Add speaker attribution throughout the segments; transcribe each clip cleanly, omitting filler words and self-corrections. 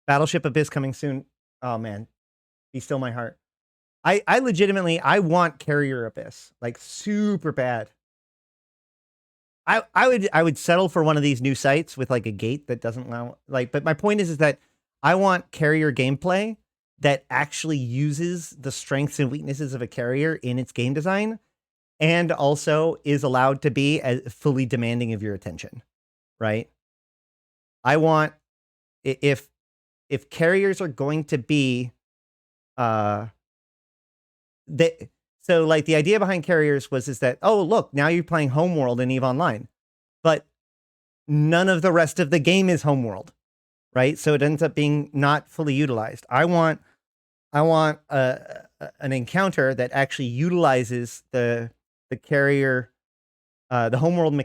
Speaker 1: Battleship Abyss coming soon. Oh man, be still my heart. I legitimately, I want Carrier Abyss, like super bad. I would settle for one of these new sites with like a gate that doesn't allow, like, but my point is that I want carrier gameplay that actually uses the strengths and weaknesses of a carrier in its game design, and also is allowed to be as fully demanding of your attention, right? I want, if carriers are going to be, so like the idea behind carriers was is that, oh look, now you're playing Homeworld in EVE Online, but none of the rest of the game is Homeworld, right? So it ends up being not fully utilized. I want an encounter that actually utilizes the carrier, the Homeworld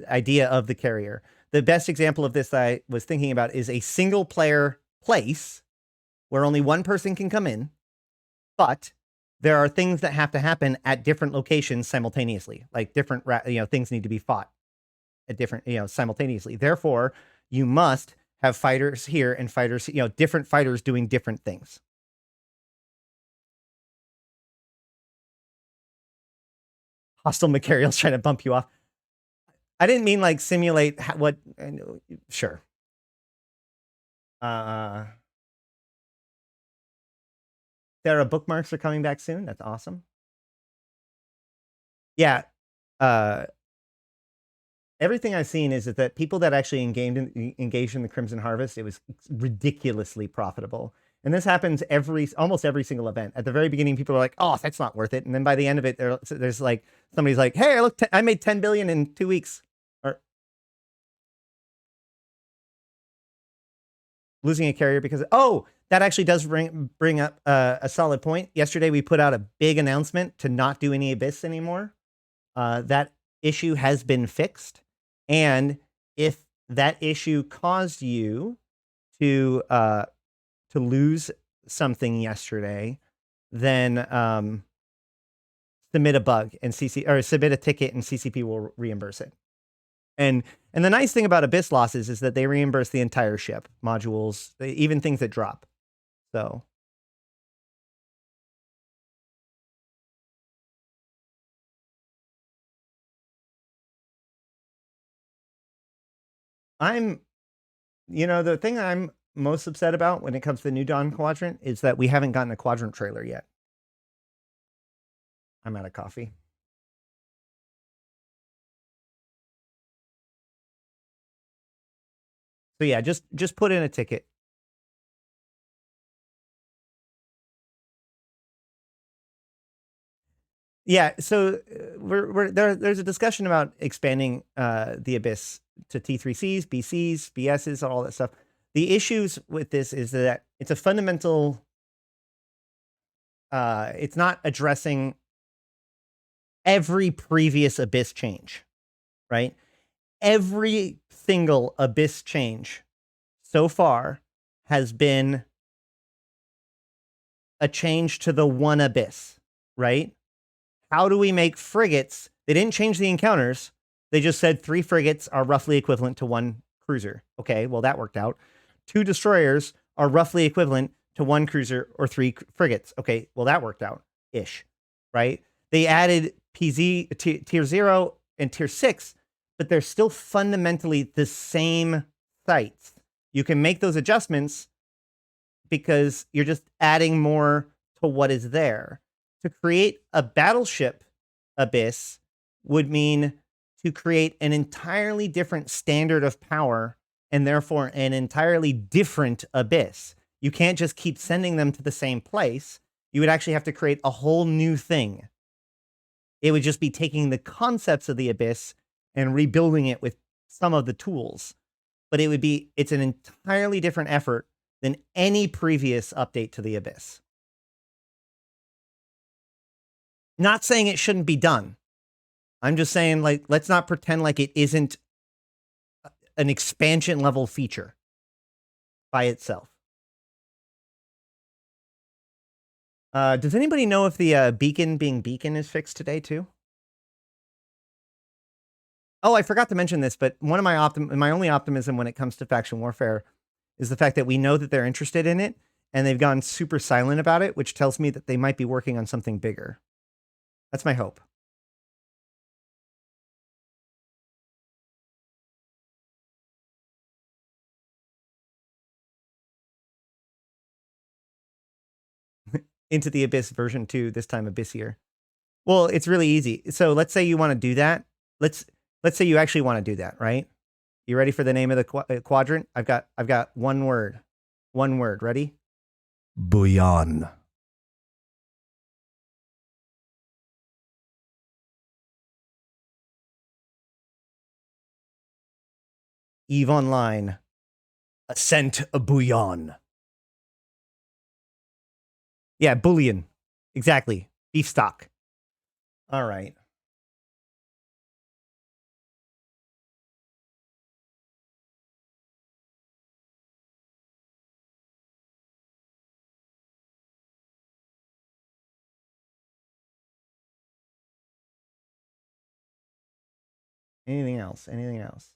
Speaker 1: idea of the carrier. The best example of this that I was thinking about is a single player place where only one person can come in, but there are things that have to happen at different locations simultaneously, like different, things need to be fought at different, simultaneously. Therefore, you must have fighters here and fighters, different fighters doing different things. Hostile materials trying to bump you off. I didn't mean like simulate what, sure. Sarah, bookmarks are coming back soon. That's awesome. Yeah. Everything I've seen is that people that actually engaged in the Crimson Harvest, it was ridiculously profitable. And this happens almost every single event. At the very beginning, people are like, "Oh, that's not worth it." And then by the end of it, there's like somebody's like, "Hey, look, I made 10 billion in 2 weeks." Or losing a carrier because that actually does bring up a solid point. Yesterday, we put out a big announcement to not do any Abyss anymore. That issue has been fixed. And if that issue caused you to lose something yesterday, then submit a bug and submit a ticket and CCP will reimburse it. And the nice thing about Abyss losses is that they reimburse the entire ship, modules, even things that drop. So the thing I'm most upset about when it comes to the New Dawn Quadrant is that we haven't gotten a Quadrant trailer yet. I'm out of coffee. So yeah, just put in a ticket. Yeah, so there's a discussion about expanding the Abyss to T3Cs, BCs, BSs, all that stuff. The issues with this is that it's a fundamental, it's not addressing every previous Abyss change, right? Every single Abyss change so far has been a change to the one Abyss, right? How do we make frigates? They didn't change the encounters. They just said 3 frigates are roughly equivalent to 1 cruiser. Okay, well, that worked out. 2 destroyers are roughly equivalent to 1 cruiser or 3 frigates. Okay, well, that worked out-ish, right? They added PZ, tier 0 and tier 6, but they're still fundamentally the same sites. You can make those adjustments because you're just adding more to what is there. To create a battleship Abyss would mean to create an entirely different standard of power and therefore an entirely different Abyss. You can't just keep sending them to the same place. You would actually have to create a whole new thing. It would just be taking the concepts of the Abyss and rebuilding it with some of the tools. But it's an entirely different effort than any previous update to the Abyss. Not saying it shouldn't be done. I'm just saying, like, let's not pretend like it isn't an expansion level feature by itself. Does anybody know if the beacon being beacon is fixed today too? Oh, I forgot to mention this, but one of my only optimism when it comes to faction warfare is the fact that we know that they're interested in it and they've gone super silent about it, which tells me that they might be working on something bigger. That's my hope. Into the Abyss version 2, this time Abyssier. Well, it's really easy. So let's say you want to do that. Let's say you actually want to do that, right? You ready for the name of the quadrant? I've got one word. One word. Ready? Bouillon. Eve Online. A scent of bouillon. Yeah, bouillon. Exactly. Beef stock. All right. Anything else? Anything else?